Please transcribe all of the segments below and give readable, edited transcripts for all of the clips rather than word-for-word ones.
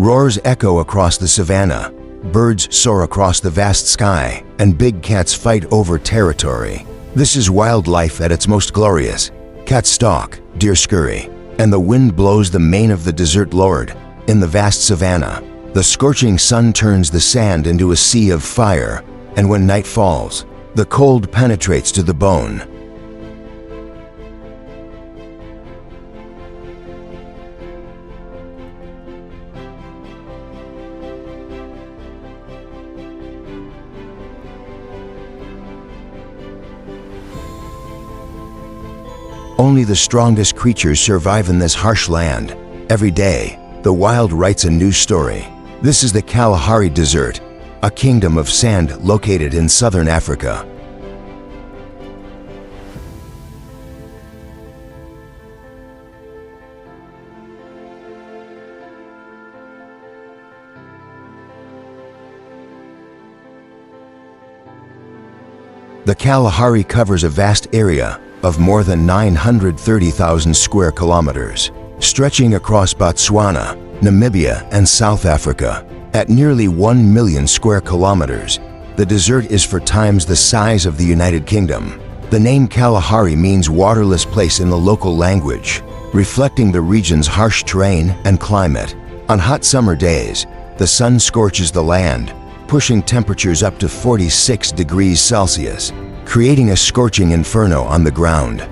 Roars echo across the savanna, birds soar across the vast sky, and big cats fight over territory. This is wildlife at its most glorious. Cats stalk, deer scurry, and the wind blows the mane of the desert lord. In the vast savanna, the scorching sun turns the sand into a sea of fire, and when night falls, the cold penetrates to the bone. Only the strongest creatures survive in this harsh land. Every day, the wild writes a new story. This is the Kalahari Desert, a kingdom of sand located in southern Africa. The Kalahari covers a vast area of more than 930,000 square kilometers, stretching across Botswana, Namibia, and South Africa. At nearly 1 million square kilometers, the desert is 4 times the size of the United Kingdom. The name Kalahari means waterless place in the local language, reflecting the region's harsh terrain and climate. On hot summer days, the sun scorches the land, pushing temperatures up to 46 degrees Celsius, creating a scorching inferno on the ground.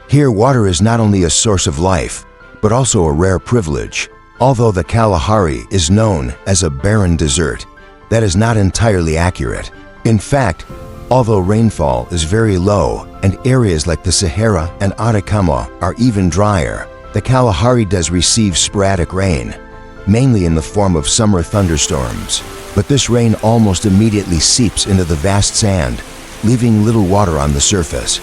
Here, water is not only a source of life, but also a rare privilege. Although the Kalahari is known as a barren desert, that is not entirely accurate. In fact, although rainfall is very low and areas like the Sahara and Atacama are even drier, the Kalahari does receive sporadic rain, mainly in the form of summer thunderstorms. But this rain almost immediately seeps into the vast sand, leaving little water on the surface.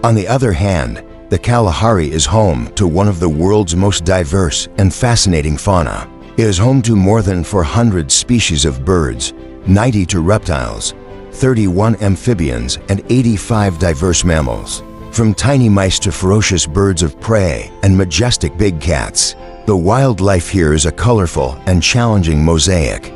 On the other hand, the Kalahari is home to one of the world's most diverse and fascinating fauna. It is home to more than 400 species of birds, 92 reptiles, 31 amphibians, and 85 diverse mammals. From tiny mice to ferocious birds of prey and majestic big cats, the wildlife here is a colorful and challenging mosaic.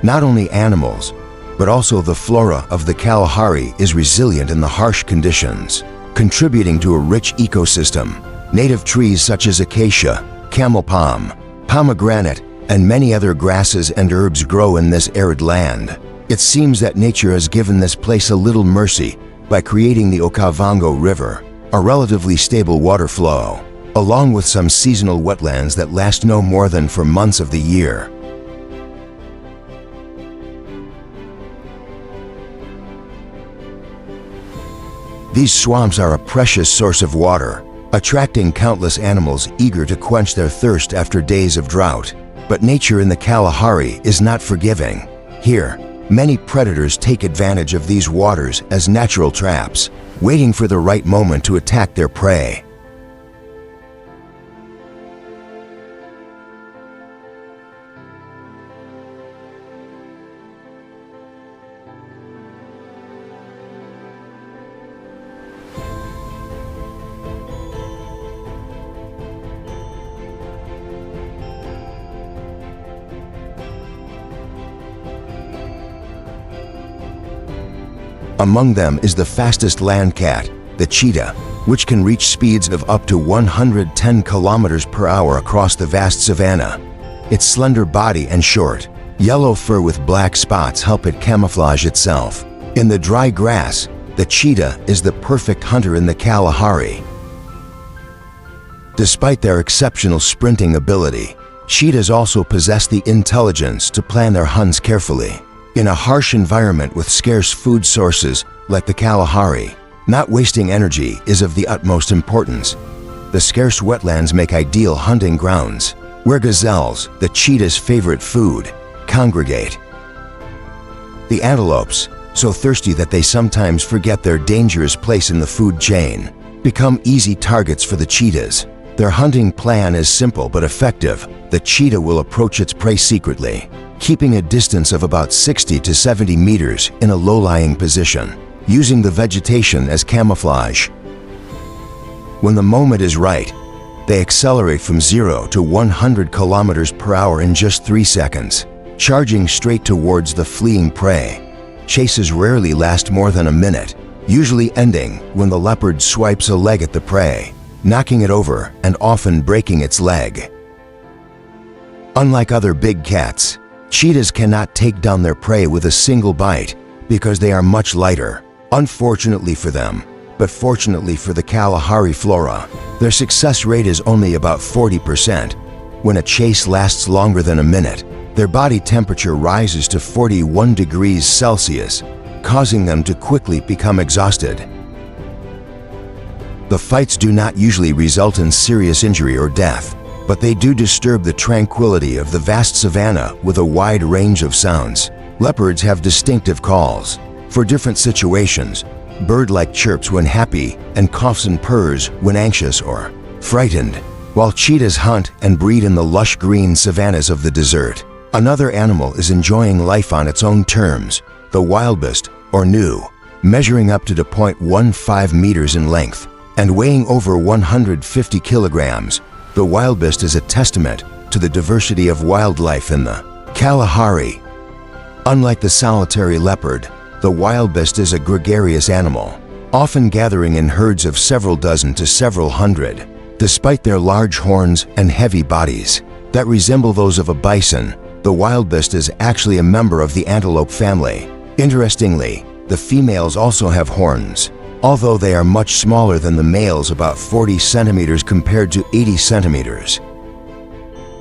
Not only animals, but also the flora of the Kalahari is resilient in the harsh conditions, contributing to a rich ecosystem. Native trees such as acacia, camel palm, pomegranate, and many other grasses and herbs grow in this arid land. It seems that nature has given this place a little mercy by creating the Okavango River, a relatively stable water flow, along with some seasonal wetlands that last no more than for months of the year. These swamps are a precious source of water, attracting countless animals eager to quench their thirst after days of drought. But nature in the Kalahari is not forgiving. Here, many predators take advantage of these waters as natural traps, waiting for the right moment to attack their prey. Among them is the fastest land cat, the cheetah, which can reach speeds of up to 110 kilometers per hour across the vast savanna. Its slender body and short, yellow fur with black spots help it camouflage itself. In the dry grass, the cheetah is the perfect hunter in the Kalahari. Despite their exceptional sprinting ability, cheetahs also possess the intelligence to plan their hunts carefully. In a harsh environment with scarce food sources like the Kalahari, not wasting energy is of the utmost importance. The scarce wetlands make ideal hunting grounds, where gazelles, the cheetah's favorite food, congregate. The antelopes, so thirsty that they sometimes forget their dangerous place in the food chain, become easy targets for the cheetahs. Their hunting plan is simple but effective. The cheetah will approach its prey secretly, keeping a distance of about 60 to 70 meters in a low-lying position, using the vegetation as camouflage. When the moment is right, they accelerate from 0 to 100 kilometers per hour in just 3 seconds, charging straight towards the fleeing prey. Chases rarely last more than a minute, usually ending when the leopard swipes a leg at the prey, knocking it over and often breaking its leg. Unlike other big cats, cheetahs cannot take down their prey with a single bite because they are much lighter. Unfortunately for them, but fortunately for the Kalahari flora, their success rate is only about 40%. When a chase lasts longer than a minute, their body temperature rises to 41 degrees Celsius, causing them to quickly become exhausted. The fights do not usually result in serious injury or death, but they do disturb the tranquility of the vast savanna with a wide range of sounds. Leopards have distinctive calls for different situations, bird-like chirps when happy and coughs and purrs when anxious or frightened, while cheetahs hunt and breed in the lush green savannas of the desert. Another animal is enjoying life on its own terms, the wildebeest, or gnu, measuring up to 0.15 meters in length and weighing over 150 kilograms. The wildebeest is a testament to the diversity of wildlife in the Kalahari. Unlike the solitary leopard, the wildebeest is a gregarious animal, often gathering in herds of several dozen to several hundred. Despite their large horns and heavy bodies that resemble those of a bison, the wildebeest is actually a member of the antelope family. Interestingly, the females also have horns, although they are much smaller than the males, about 40 centimeters compared to 80 centimeters.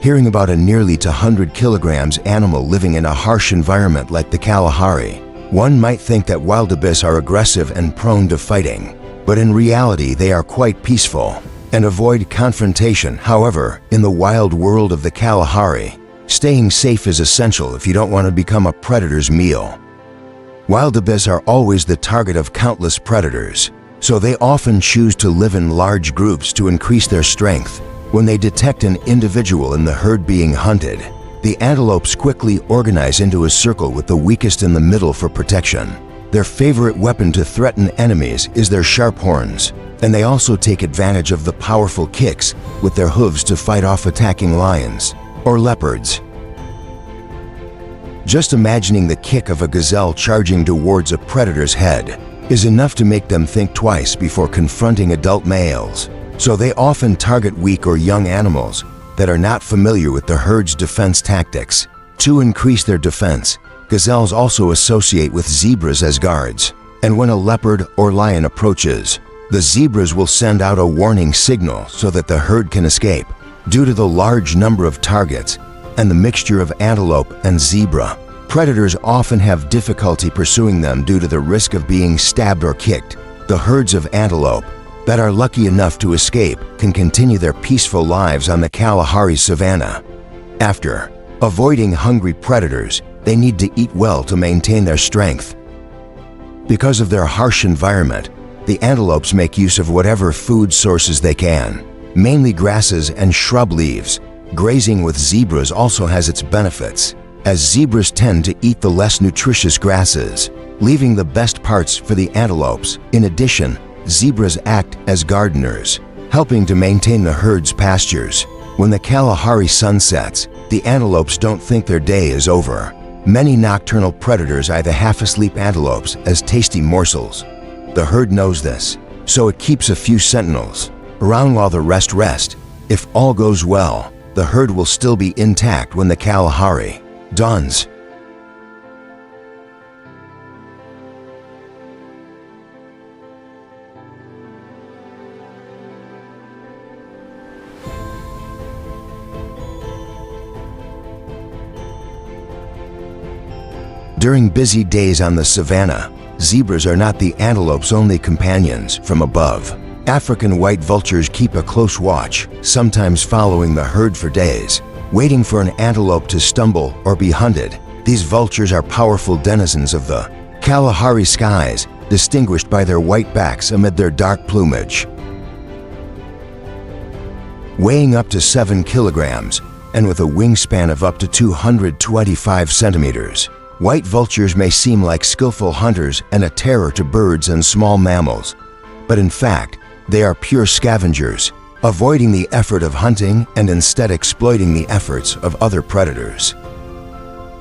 Hearing about a nearly 100 kilograms animal living in a harsh environment like the Kalahari, one might think that wildebeests are aggressive and prone to fighting, but in reality they are quite peaceful and avoid confrontation. However, in the wild world of the Kalahari, staying safe is essential if you don't want to become a predator's meal. Wildebeests are always the target of countless predators, so they often choose to live in large groups to increase their strength. When they detect an individual in the herd being hunted, the antelopes quickly organize into a circle with the weakest in the middle for protection. Their favorite weapon to threaten enemies is their sharp horns, and they also take advantage of the powerful kicks with their hooves to fight off attacking lions or leopards. Just imagining the kick of a gazelle charging towards a predator's head is enough to make them think twice before confronting adult males. So they often target weak or young animals that are not familiar with the herd's defense tactics. To increase their defense, gazelles also associate with zebras as guards. And when a leopard or lion approaches, the zebras will send out a warning signal so that the herd can escape. Due to the large number of targets and the mixture of antelope and zebra, predators often have difficulty pursuing them due to the risk of being stabbed or kicked. The herds of antelope that are lucky enough to escape can continue their peaceful lives on the Kalahari savanna. After avoiding hungry predators, they need to eat well to maintain their strength. Because of their harsh environment, the antelopes make use of whatever food sources they can, mainly grasses and shrub leaves. Grazing with zebras also has its benefits, as zebras tend to eat the less nutritious grasses, leaving the best parts for the antelopes. In addition, zebras act as gardeners, helping to maintain the herd's pastures. When the Kalahari sun sets, the antelopes don't think their day is over. Many nocturnal predators eye the half-asleep antelopes as tasty morsels. The herd knows this, so it keeps a few sentinels around while the rest rest. If all goes well, the herd will still be intact when the Kalahari dawns. During busy days on the savanna, zebras are not the antelope's only companions from above. African white vultures keep a close watch, sometimes following the herd for days, waiting for an antelope to stumble or be hunted. These vultures are powerful denizens of the Kalahari skies, distinguished by their white backs amid their dark plumage. Weighing up to 7 kilograms and with a wingspan of up to 225 centimeters, white vultures may seem like skillful hunters and a terror to birds and small mammals, but in fact, they are pure scavengers, avoiding the effort of hunting and instead exploiting the efforts of other predators.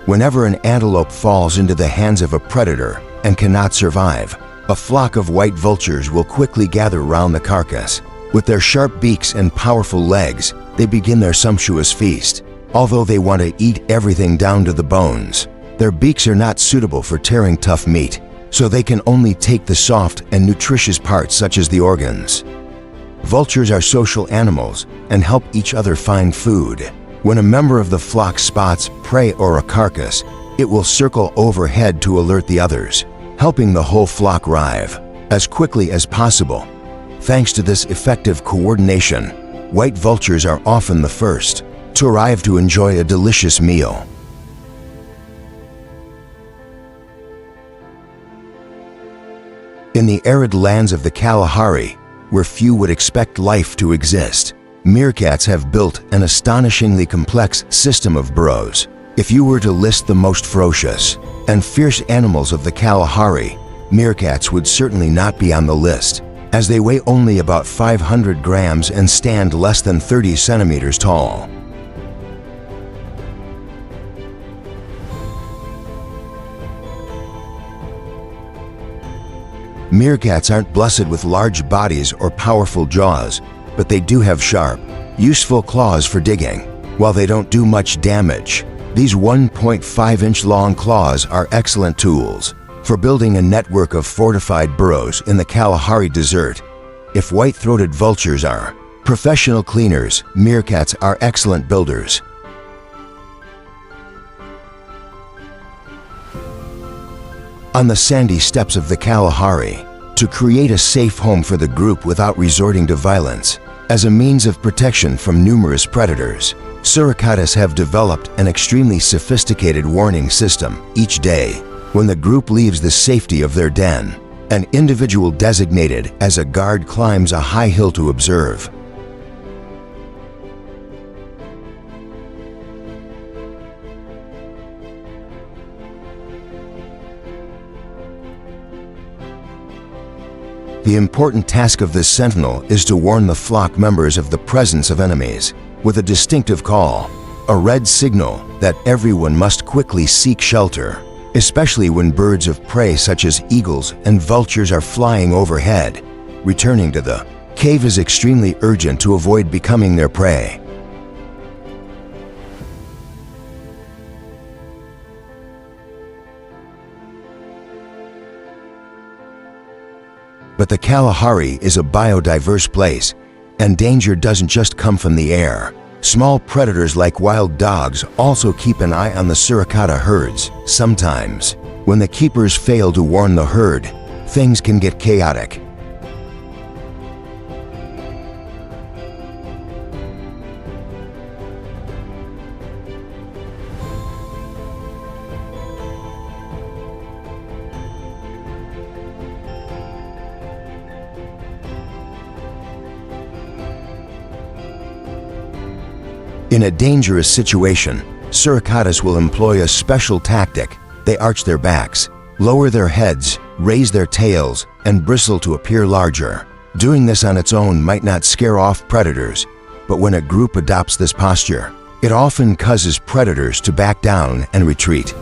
Whenever an antelope falls into the hands of a predator and cannot survive, a flock of white vultures will quickly gather round the carcass. With their sharp beaks and powerful legs, they begin their sumptuous feast. Although they want to eat everything down to the bones, their beaks are not suitable for tearing tough meat, so they can only take the soft and nutritious parts such as the organs. Vultures are social animals and help each other find food. When a member of the flock spots prey or a carcass, it will circle overhead to alert the others, helping the whole flock arrive as quickly as possible. Thanks to this effective coordination, white vultures are often the first to arrive to enjoy a delicious meal. In the arid lands of the Kalahari, where few would expect life to exist, meerkats have built an astonishingly complex system of burrows. If you were to list the most ferocious and fierce animals of the Kalahari, meerkats would certainly not be on the list, as they weigh only about 500 grams and stand less than 30 centimeters tall. Meerkats aren't blessed with large bodies or powerful jaws, but they do have sharp, useful claws for digging. While they don't do much damage, these 1.5-inch long claws are excellent tools for building a network of fortified burrows in the Kalahari Desert. If white-throated vultures are professional cleaners, meerkats are excellent builders. On the sandy steppes of the Kalahari, to create a safe home for the group without resorting to violence, as a means of protection from numerous predators, suricata have developed an extremely sophisticated warning system. Each day, when the group leaves the safety of their den, an individual designated as a guard climbs a high hill to observe. The important task of this sentinel is to warn the flock members of the presence of enemies with a distinctive call. a red signal that everyone must quickly seek shelter, especially when birds of prey such as eagles and vultures are flying overhead. Returning to the cave is extremely urgent to avoid becoming their prey. But the Kalahari is a biodiverse place, and danger doesn't just come from the air. Small predators like wild dogs also keep an eye on the suricata herds. Sometimes, when the keepers fail to warn the herd, things can get chaotic. In a dangerous situation, suricatas will employ a special tactic. They arch their backs, lower their heads, raise their tails, and bristle to appear larger. Doing this on its own might not scare off predators, but when a group adopts this posture, it often causes predators to back down and retreat.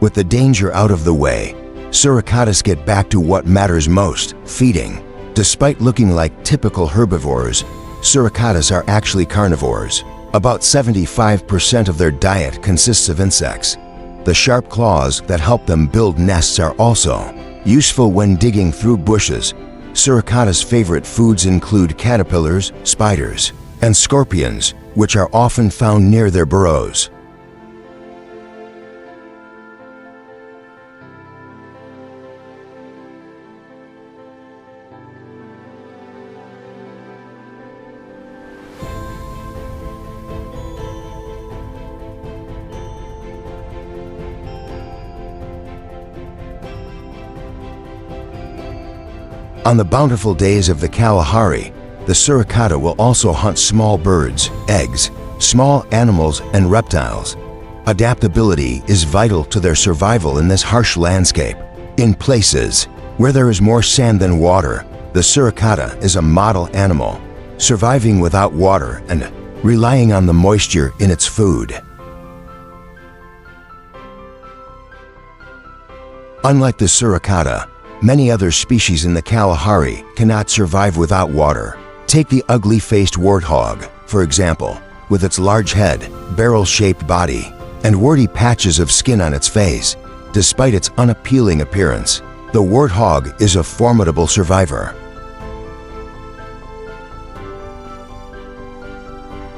With the danger out of the way, suricatas get back to what matters most, feeding. Despite looking like typical herbivores, suricatas are actually carnivores. About 75% of their diet consists of insects. The sharp claws that help them build nests are also useful when digging through bushes. Suricatas' favorite foods include caterpillars, spiders, and scorpions, which are often found near their burrows. On the bountiful days of the Kalahari, the suricata will also hunt small birds, eggs, small animals, and reptiles. Adaptability is vital to their survival in this harsh landscape. In places where there is more sand than water, the suricata is a model animal, surviving without water and relying on the moisture in its food. Unlike the suricata, many other species in the Kalahari cannot survive without water. Take the ugly-faced warthog, for example, with its large head, barrel-shaped body, and warty patches of skin on its face. Despite its unappealing appearance, the warthog is a formidable survivor.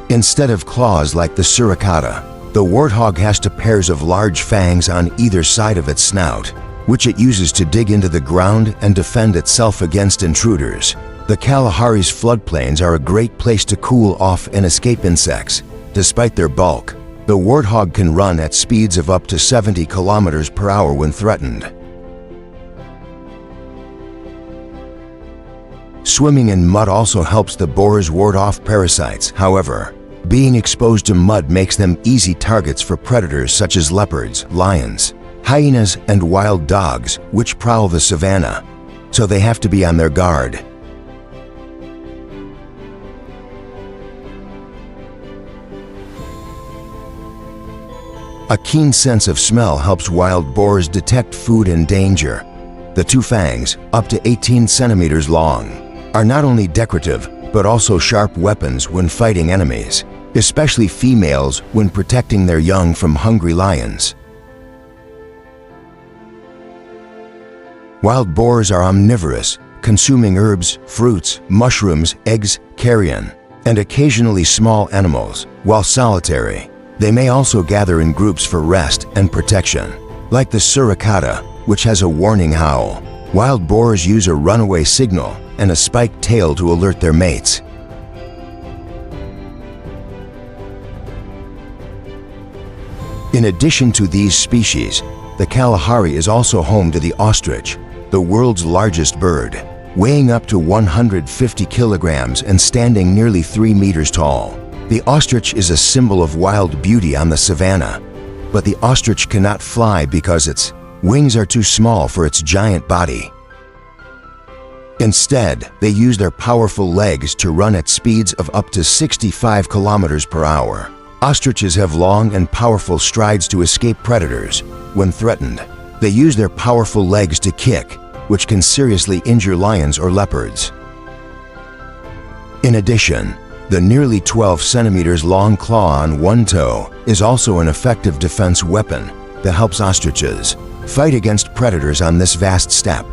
Instead of claws like the suricata, the warthog has two pairs of large fangs on either side of its snout, which it uses to dig into the ground and defend itself against intruders. The Kalahari's floodplains are a great place to cool off and escape insects. Despite their bulk, the warthog can run at speeds of up to 70 kilometers per hour when threatened. Swimming in mud also helps the boars ward off parasites. However, being exposed to mud makes them easy targets for predators such as leopards, lions, hyenas, and wild dogs, which prowl the savanna, so they have to be on their guard. A keen sense of smell helps wild boars detect food and danger. The two fangs, up to 18 centimeters long, are not only decorative, but also sharp weapons when fighting enemies, especially females when protecting their young from hungry lions. Wild boars are omnivorous, consuming herbs, fruits, mushrooms, eggs, carrion, and occasionally small animals. While solitary, they may also gather in groups for rest and protection. Like the suricata, which has a warning howl, wild boars use a runaway signal and a spiked tail to alert their mates. In addition to these species, the Kalahari is also home to the ostrich, the world's largest bird. weighing up to 150 kilograms and standing nearly 3 meters tall. The ostrich is a symbol of wild beauty on the savanna, but the ostrich cannot fly because its wings are too small for its giant body. Instead, they use their powerful legs to run at speeds of up to 65 kilometers per hour. Ostriches have long and powerful strides to escape predators. When threatened, they use their powerful legs to kick, which can seriously injure lions or leopards. In addition, the nearly 12 centimeters long claw on one toe is also an effective defense weapon that helps ostriches fight against predators on this vast steppe.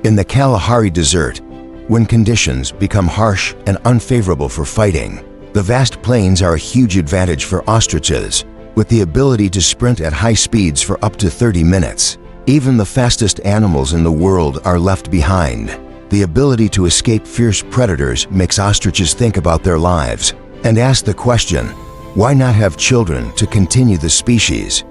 In the Kalahari Desert, when conditions become harsh and unfavorable for fighting, the vast plains are a huge advantage for ostriches, with the ability to sprint at high speeds for up to 30 minutes. Even the fastest animals in the world are left behind. The ability to escape fierce predators makes ostriches think about their lives and ask the question, why not have children to continue the species?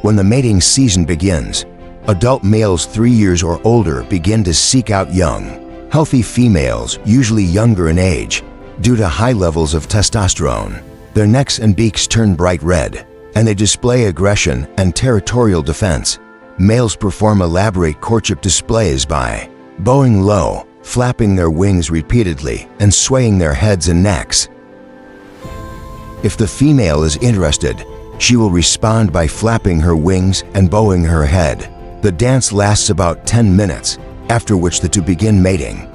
When the mating season begins, adult males 3 years or older begin to seek out young, healthy females, usually younger in age, due to high levels of testosterone. Their necks and beaks turn bright red, and they display aggression and territorial defense. Males perform elaborate courtship displays by bowing low, flapping their wings repeatedly, and swaying their heads and necks. If the female is interested, she will respond by flapping her wings and bowing her head. The dance lasts about 10 minutes, after which the two begin mating.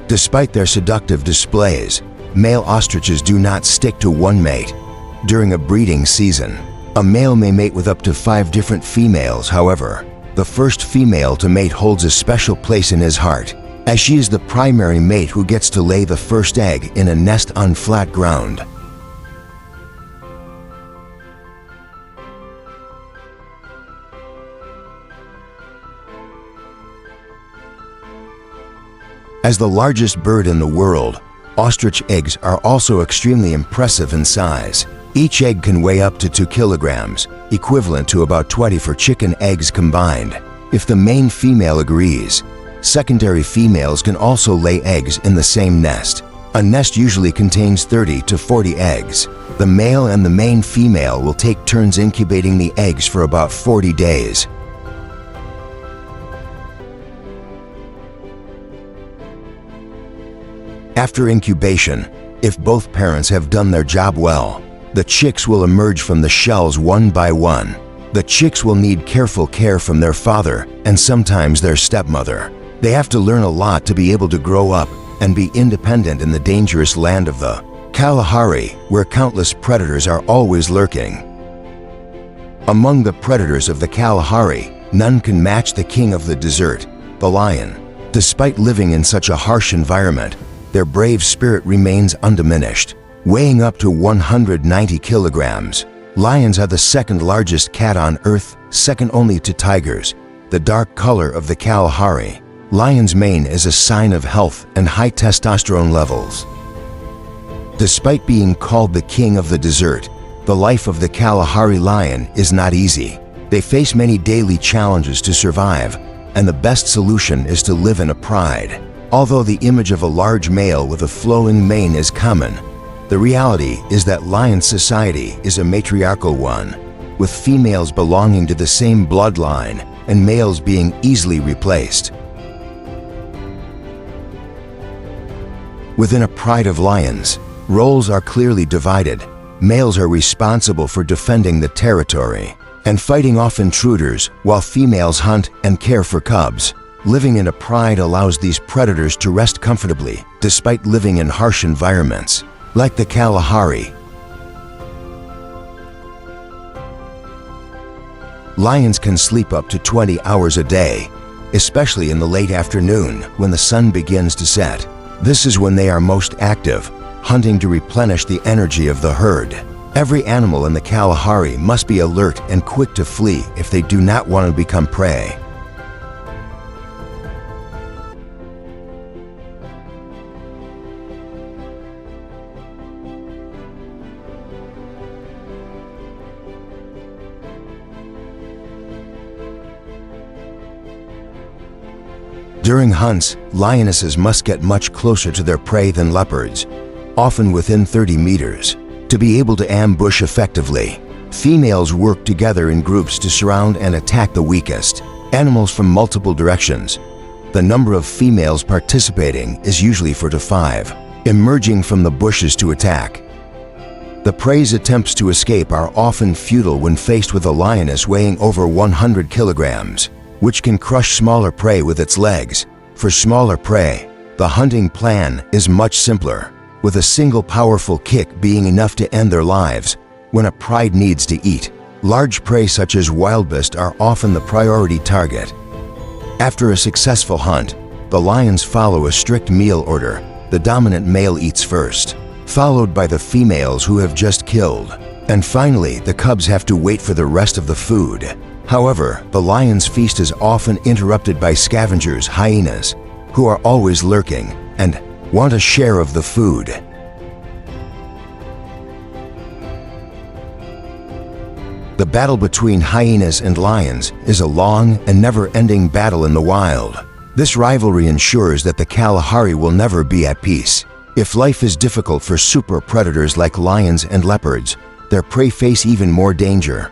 Despite their seductive displays, male ostriches do not stick to one mate. During a breeding season, a male may mate with up to 5 different females. However, the first female to mate holds a special place in his heart, as she is the primary mate who gets to lay the first egg in a nest on flat ground. As the largest bird in the world, ostrich eggs are also extremely impressive in size. Each egg can weigh up to 2 kilograms, equivalent to about 20 for chicken eggs combined. If the main female agrees, secondary females can also lay eggs in the same nest. A nest usually contains 30 to 40 eggs. The male and the main female will take turns incubating the eggs for about 40 days. After incubation, if both parents have done their job well, the chicks will emerge from the shells one by one. The chicks will need careful care from their father and sometimes their stepmother. They have to learn a lot to be able to grow up and be independent in the dangerous land of the Kalahari, where countless predators are always lurking. Among the predators of the Kalahari, none can match the king of the desert, the lion. Despite living in such a harsh environment, their brave spirit remains undiminished. Weighing up to 190 kilograms, lions are the second largest cat on Earth, second only to tigers. The dark color of the Kalahari lion's mane is a sign of health and high testosterone levels. Despite being called the king of the desert, the life of the Kalahari lion is not easy. They face many daily challenges to survive, and the best solution is to live in a pride. Although the image of a large male with a flowing mane is common, the reality is that lion society is a matriarchal one, with females belonging to the same bloodline and males being easily replaced. Within a pride of lions, roles are clearly divided. Males are responsible for defending the territory and fighting off intruders, while females hunt and care for cubs. Living in a pride allows these predators to rest comfortably, despite living in harsh environments. Like the Kalahari, lions can sleep up to 20 hours a day, especially in the late afternoon when the sun begins to set. This is when they are most active, hunting to replenish the energy of the herd. Every animal in the Kalahari must be alert and quick to flee if they do not want to become prey. During hunts, lionesses must get much closer to their prey than leopards, often within 30 meters. To be able to ambush effectively, females work together in groups to surround and attack the weakest animals from multiple directions. The number of females participating is usually 4 to 5, emerging from the bushes to attack. The prey's attempts to escape are often futile when faced with a lioness weighing over 100 kilograms, which can crush smaller prey with its legs. For smaller prey, the hunting plan is much simpler, with a single powerful kick being enough to end their lives when a pride needs to eat. Large prey such as wildebeest are often the priority target. After a successful hunt, the lions follow a strict meal order. The dominant male eats first, followed by the females who have just killed, and finally the cubs have to wait for the rest of the food. However, the lion's feast is often interrupted by scavengers, hyenas, who are always lurking and want a share of the food. The battle between hyenas and lions is a long and never-ending battle in the wild. This rivalry ensures that the Kalahari will never be at peace. If life is difficult for super predators like lions and leopards, their prey face even more danger.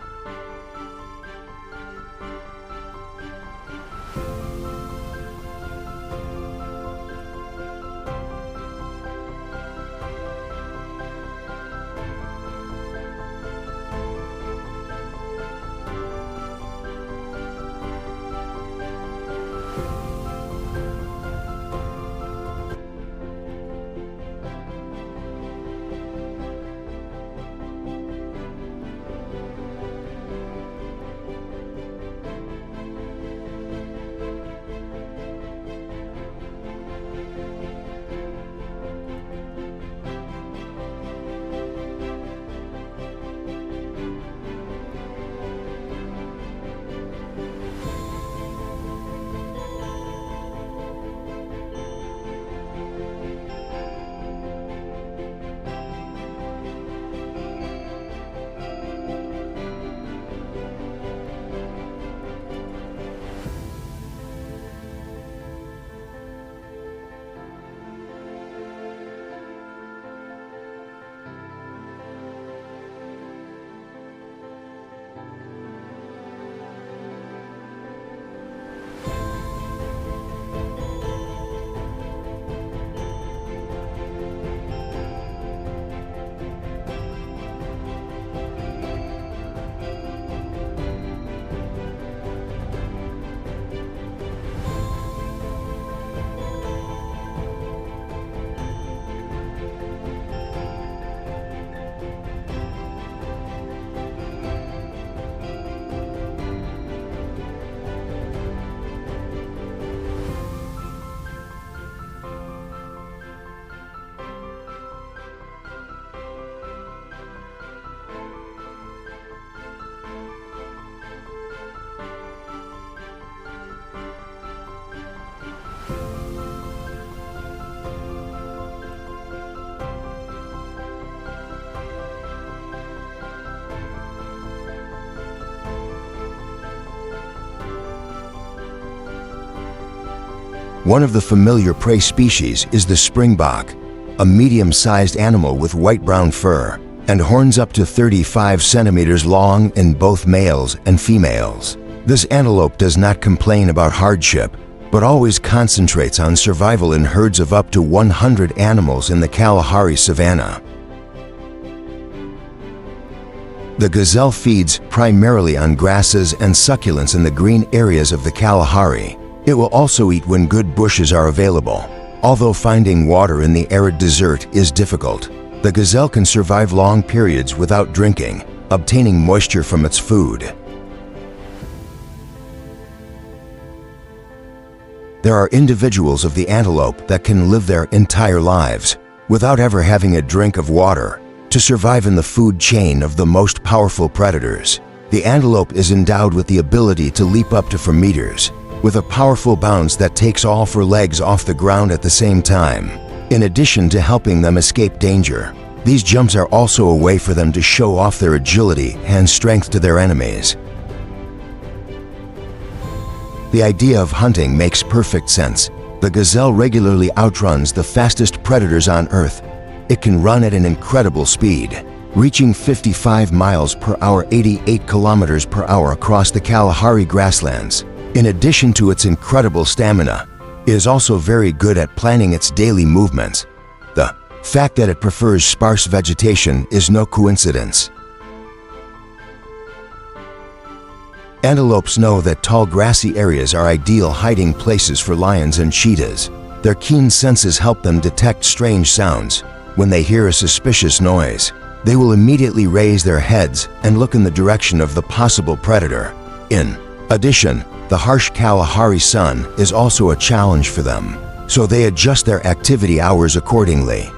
One of the familiar prey species is the springbok, a medium-sized animal with white-brown fur and horns up to 35 centimeters long in both males and females. This antelope does not complain about hardship, but always concentrates on survival in herds of up to 100 animals in the Kalahari savanna. The gazelle feeds primarily on grasses and succulents in the green areas of the Kalahari. It will also eat when good bushes are available. Although finding water in the arid desert is difficult, the gazelle can survive long periods without drinking, obtaining moisture from its food. There are individuals of the antelope that can live their entire lives without ever having a drink of water to survive in the food chain of the most powerful predators. The antelope is endowed with the ability to leap up to 4 meters, with a powerful bounce that takes all 4 legs off the ground at the same time. In addition to helping them escape danger, these jumps are also a way for them to show off their agility and strength to their enemies. The idea of hunting makes perfect sense. The gazelle regularly outruns the fastest predators on Earth. It can run at an incredible speed, reaching 55 miles per hour, 88 kilometers per hour across the Kalahari grasslands. In addition to its incredible stamina, it is also very good at planning its daily movements. The fact that it prefers sparse vegetation is no coincidence. Antelopes know that tall grassy areas are ideal hiding places for lions and cheetahs. Their keen senses help them detect strange sounds. When they hear a suspicious noise, they will immediately raise their heads and look in the direction of the possible predator. In addition, the harsh Kalahari sun is also a challenge for them, so they adjust their activity hours accordingly.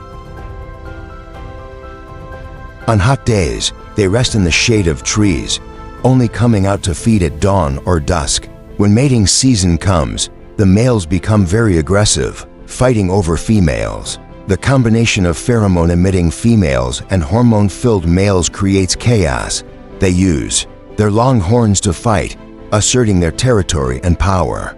On hot days, they rest in the shade of trees, only coming out to feed at dawn or dusk. When mating season comes, the males become very aggressive, fighting over females. The combination of pheromone-emitting females and hormone-filled males creates chaos. They use their long horns to fight, asserting their territory and power.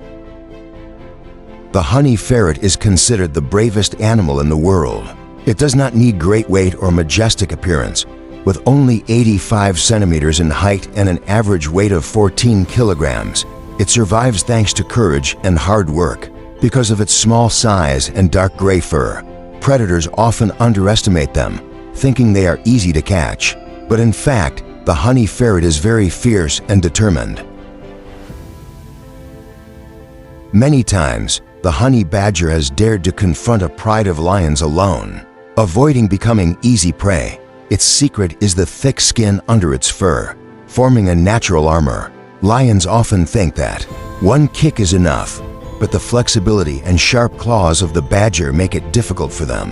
The honey ferret is considered the bravest animal in the world. It does not need great weight or majestic appearance. With only 85 centimeters in height and an average weight of 14 kilograms, it survives thanks to courage and hard work. Because of its small size and dark gray fur, predators often underestimate them, thinking they are easy to catch. But in fact, the honey ferret is very fierce and determined. Many times, the honey badger has dared to confront a pride of lions alone, avoiding becoming easy prey. Its secret is the thick skin under its fur, forming a natural armor. Lions often think that one kick is enough, but the flexibility and sharp claws of the badger make it difficult for them.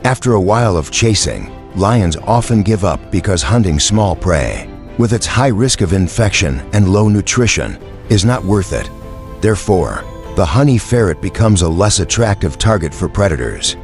After a while of chasing, lions often give up because hunting small prey, with its high risk of infection and low nutrition, is not worth it. Therefore, the honey ferret becomes a less attractive target for predators.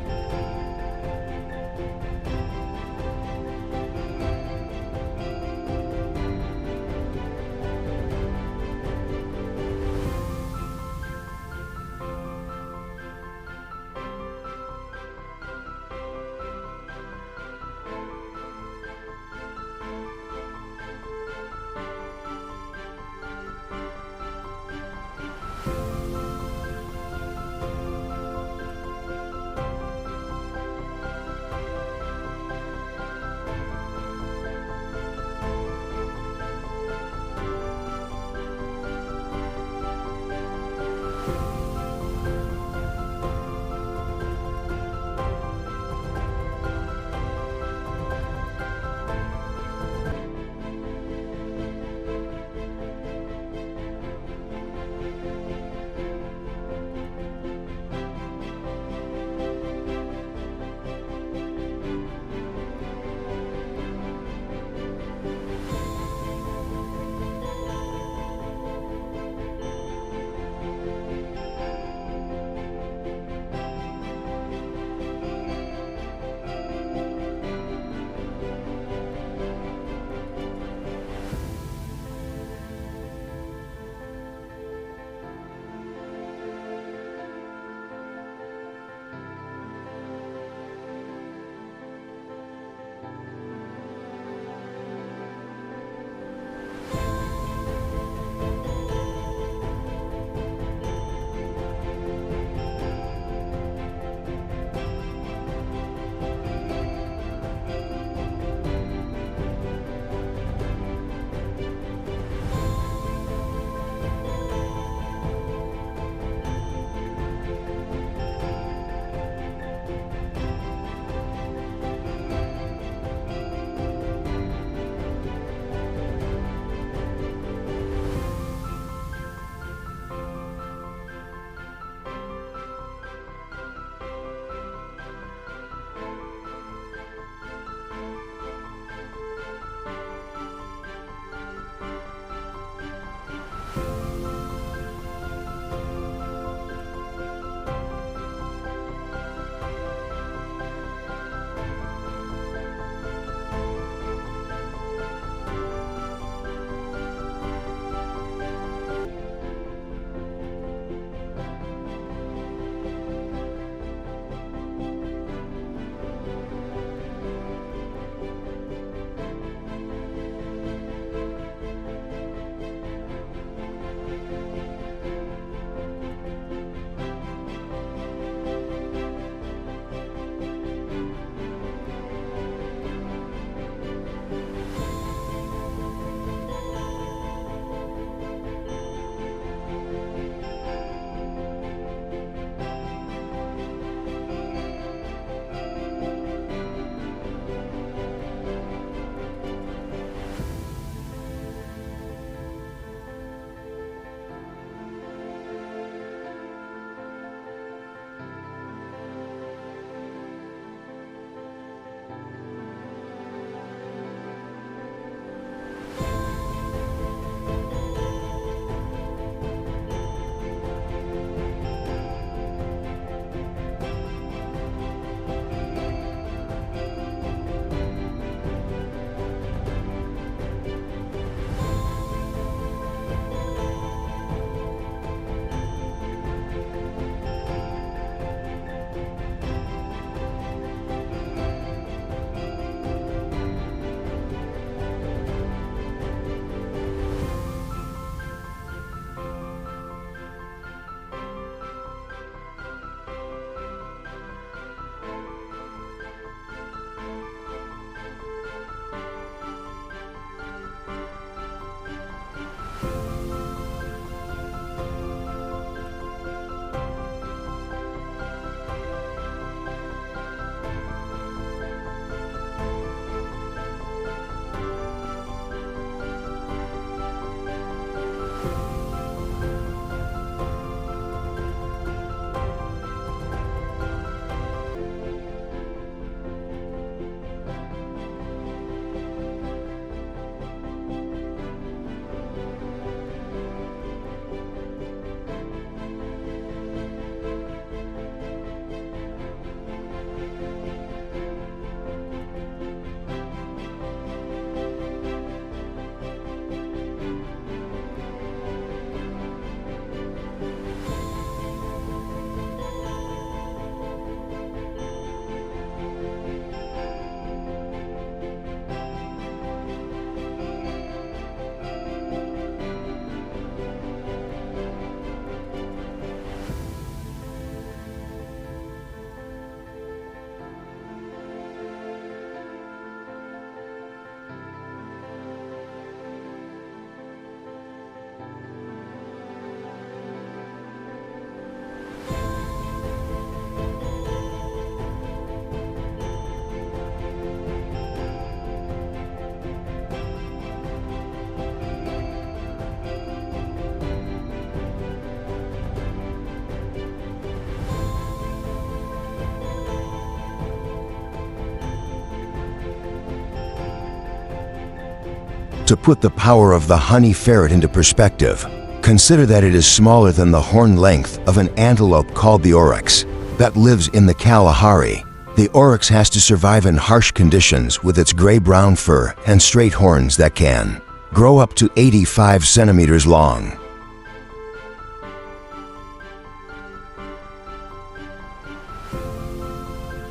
To put the power of the honey ferret into perspective, consider that it is smaller than the horn length of an antelope called the oryx that lives in the Kalahari. The oryx has to survive in harsh conditions with its gray-brown fur and straight horns that can grow up to 85 centimeters long.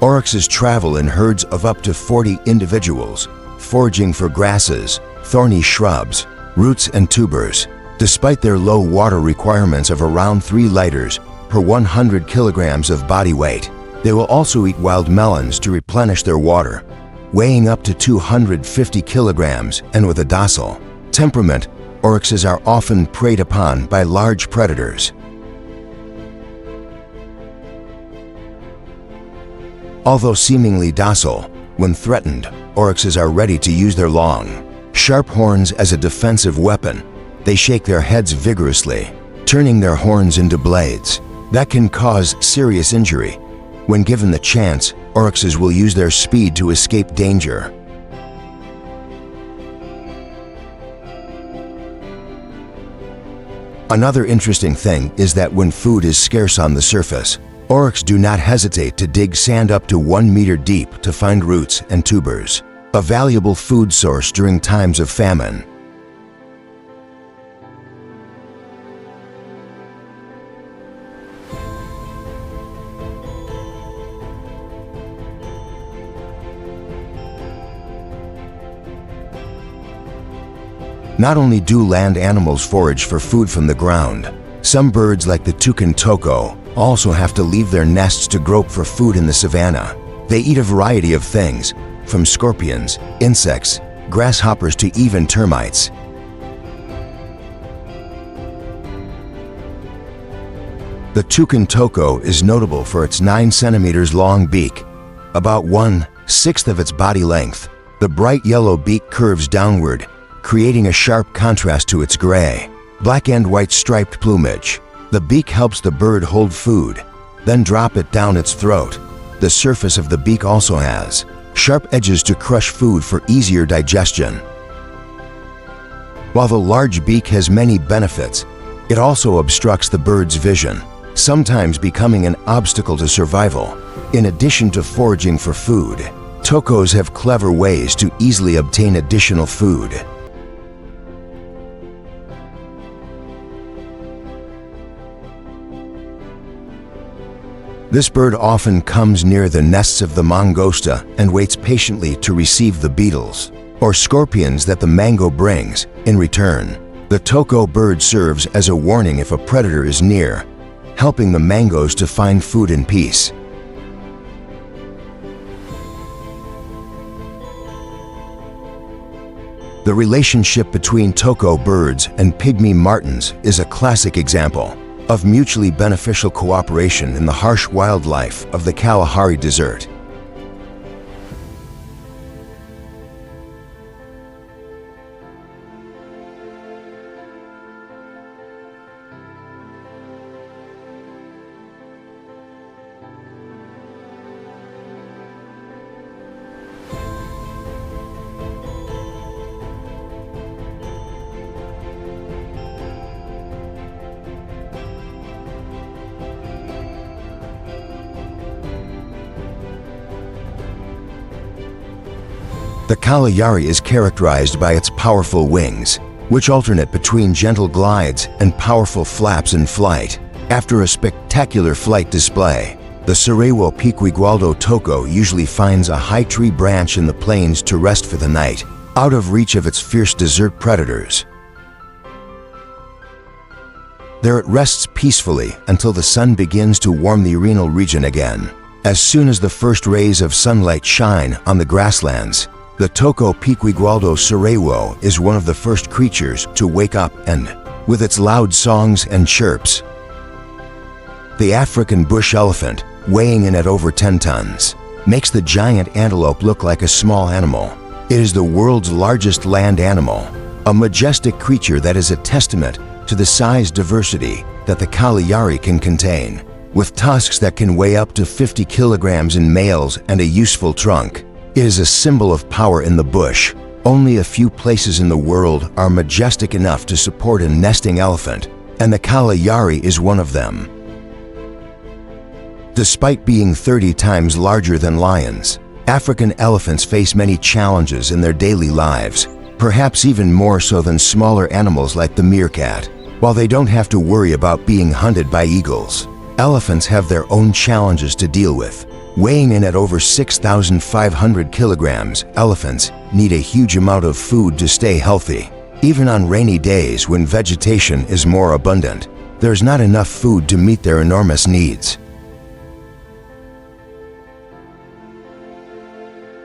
Oryxes travel in herds of up to 40 individuals, foraging for grasses, thorny shrubs, roots and tubers. Despite their low water requirements of around 3 liters per 100 kilograms of body weight, they will also eat wild melons to replenish their water. Weighing up to 250 kilograms and with a docile temperament, oryxes are often preyed upon by large predators. Although seemingly docile, when threatened, oryxes are ready to use their long, sharp horns as a defensive weapon. They shake their heads vigorously, turning their horns into blades that can cause serious injury. When given the chance, oryxes will use their speed to escape danger. Another interesting thing is that when food is scarce on the surface, oryx do not hesitate to dig sand up to 1 meter deep to find roots and tubers, a valuable food source during times of famine. Not only do land animals forage for food from the ground, some birds like the toucan toko also have to leave their nests to grope for food in the savanna. They eat a variety of things, from scorpions, insects, grasshoppers to even termites. The toucan toko is notable for its 9 centimeters long beak, about 1/6 of its body length. The bright yellow beak curves downward, creating a sharp contrast to its gray, black and white striped plumage. The beak helps the bird hold food, then drop it down its throat. The surface of the beak also has sharp edges to crush food for easier digestion. While the large beak has many benefits, it also obstructs the bird's vision, sometimes becoming an obstacle to survival. In addition to foraging for food, tokos have clever ways to easily obtain additional food. This bird often comes near the nests of the mangosta and waits patiently to receive the beetles or scorpions that the mango brings. In return, the toko bird serves as a warning if a predator is near, helping the mangoes to find food in peace. The relationship between toko birds and pygmy martins is a classic example of mutually beneficial cooperation in the harsh wildlife of the Kalahari Desert. The Kalahari is characterized by its powerful wings, which alternate between gentle glides and powerful flaps in flight. After a spectacular flight display, the Sarajevo Piquigualdo toko usually finds a high tree branch in the plains to rest for the night, out of reach of its fierce desert predators. There it rests peacefully until the sun begins to warm the renal region again. As soon as the first rays of sunlight shine on the grasslands, the toko Piquigualdo Sarajevo is one of the first creatures to wake up and, with its loud songs and chirps. The African bush elephant, weighing in at over 10 tons, makes the giant antelope look like a small animal. It is the world's largest land animal, a majestic creature that is a testament to the size diversity that the Kalahari can contain. With tusks that can weigh up to 50 kilograms in males and a useful trunk, it is a symbol of power in the bush, Only a few places in the world are majestic enough to support a nesting elephant, and the Kalahari is one of them. Despite being 30 times larger than lions, African elephants face many challenges in their daily lives, perhaps even more so than smaller animals like the meerkat. While they don't have to worry about being hunted by eagles, elephants have their own challenges to deal with. Weighing in at over 6,500 kilograms, elephants need a huge amount of food to stay healthy. Even on rainy days when vegetation is more abundant, there's not enough food to meet their enormous needs.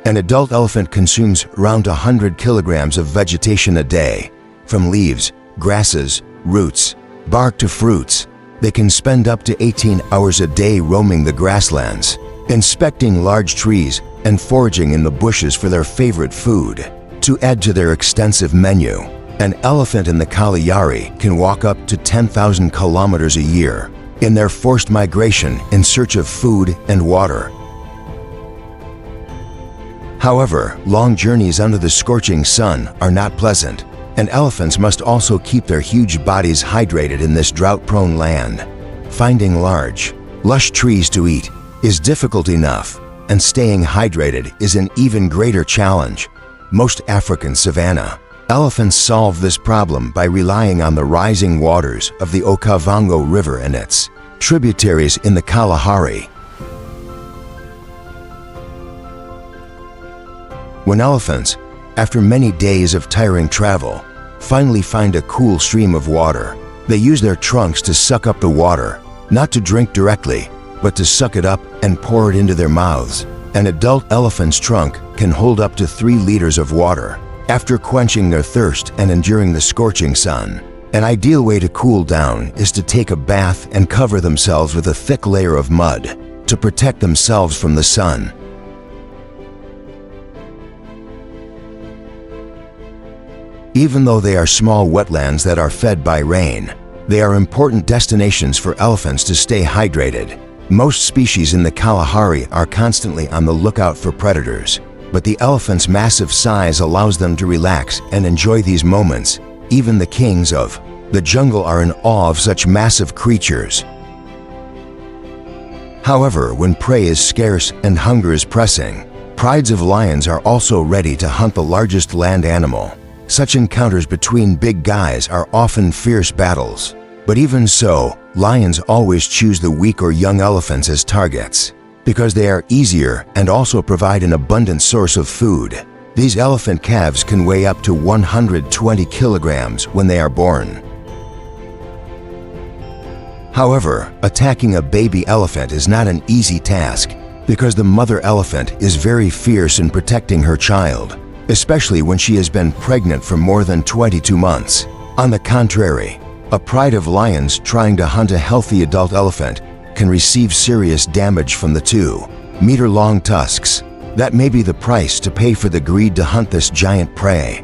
An adult elephant consumes around 100 kilograms of vegetation a day, from leaves, grasses, roots, bark to fruits. They can spend up to 18 hours a day roaming the grasslands, inspecting large trees and foraging in the bushes for their favorite food. To add to their extensive menu, an elephant in the Kalahari can walk up to 10,000 kilometers a year in their forced migration in search of food and water. However, long journeys under the scorching sun are not pleasant, and elephants must also keep their huge bodies hydrated in this drought-prone land. Finding large, lush trees to eat is difficult enough, and staying hydrated is an even greater challenge. Most African savanna elephants solve this problem by relying on the rising waters of the Okavango River and its tributaries in the Kalahari. When elephants, after many days of tiring travel, finally find a cool stream of water, they use their trunks to suck up the water, not to drink directly, but to suck it up and pour it into their mouths. An adult elephant's trunk can hold up to 3 liters of water. After quenching their thirst and enduring the scorching sun, an ideal way to cool down is to take a bath and cover themselves with a thick layer of mud to protect themselves from the sun. Even though they are small wetlands that are fed by rain, they are important destinations for elephants to stay hydrated. Most species in the Kalahari are constantly on the lookout for predators, but the elephant's massive size allows them to relax and enjoy these moments. Even the kings of the jungle are in awe of such massive creatures. However, when prey is scarce and hunger is pressing, prides of lions are also ready to hunt the largest land animal. Such encounters between big guys are often fierce battles. But even so, lions always choose the weak or young elephants as targets, because they are easier and also provide an abundant source of food. These elephant calves can weigh up to 120 kilograms when they are born. However, attacking a baby elephant is not an easy task, because the mother elephant is very fierce in protecting her child, especially when she has been pregnant for more than 22 months. On the contrary, a pride of lions trying to hunt a healthy adult elephant can receive serious damage from the 2-meter-long tusks. That may be the price to pay for the greed to hunt this giant prey.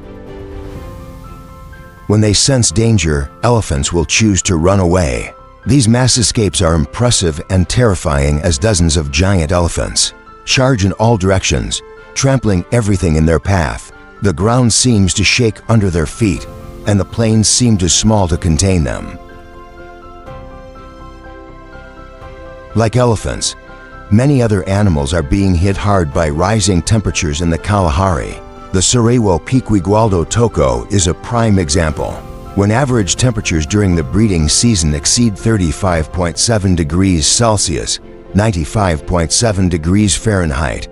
When they sense danger, elephants will choose to run away. These mass escapes are impressive and terrifying as dozens of giant elephants charge in all directions, trampling everything in their path. The ground seems to shake under their feet, and the plains seem too small to contain them. Like elephants, many other animals are being hit hard by rising temperatures in the Kalahari. The Sarewa Piquigualdo Toko is a prime example. When average temperatures during the breeding season exceed 35.7 degrees Celsius, 95.7 degrees Fahrenheit,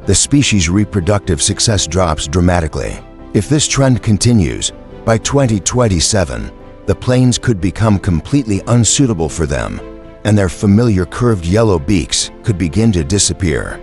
the species' reproductive success drops dramatically. If this trend continues, by 2027, the plains could become completely unsuitable for them, and their familiar curved yellow beaks could begin to disappear.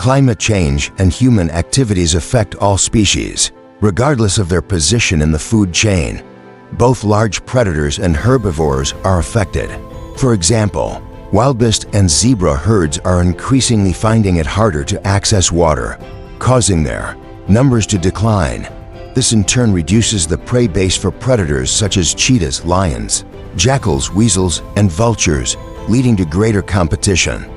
Climate change and human activities affect all species, regardless of their position in the food chain. Both large predators and herbivores are affected. For example, wildebeest and zebra herds are increasingly finding it harder to access water, causing their numbers to decline. This in turn reduces the prey base for predators such as cheetahs, lions, jackals, weasels, and vultures, leading to greater competition.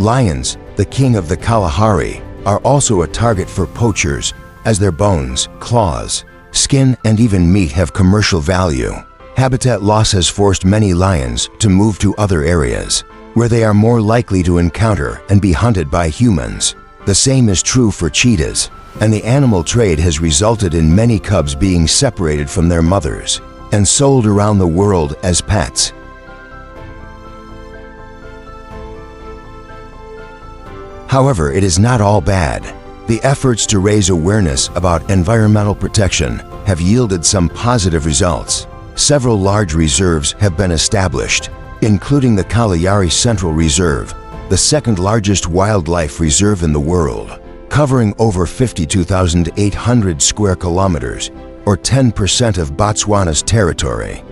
Lions, the king of the Kalahari, are also a target for poachers, as their bones, claws, skin, and even meat have commercial value. Habitat loss has forced many lions to move to other areas, where they are more likely to encounter and be hunted by humans. The same is true for cheetahs, and the animal trade has resulted in many cubs being separated from their mothers and sold around the world as pets. However, it is not all bad. The efforts to raise awareness about environmental protection have yielded some positive results. Several large reserves have been established, including the Kalahari Central Reserve, the second largest wildlife reserve in the world, covering over 52,800 square kilometers, or 10% of Botswana's territory.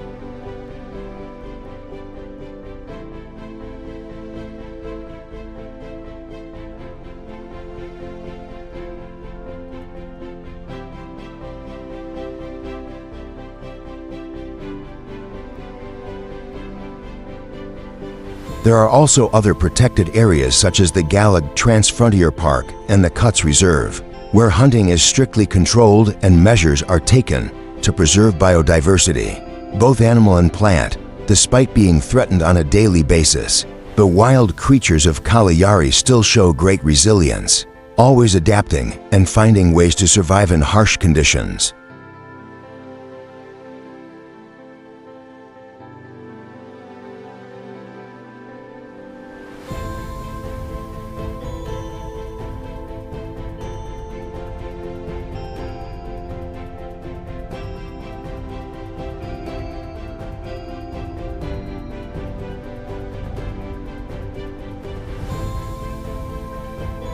There are also other protected areas such as the Galag Transfrontier Park and the Cuts Reserve, where hunting is strictly controlled and measures are taken to preserve biodiversity, both animal and plant, despite being threatened on a daily basis. The wild creatures of Kalahari still show great resilience, always adapting and finding ways to survive in harsh conditions.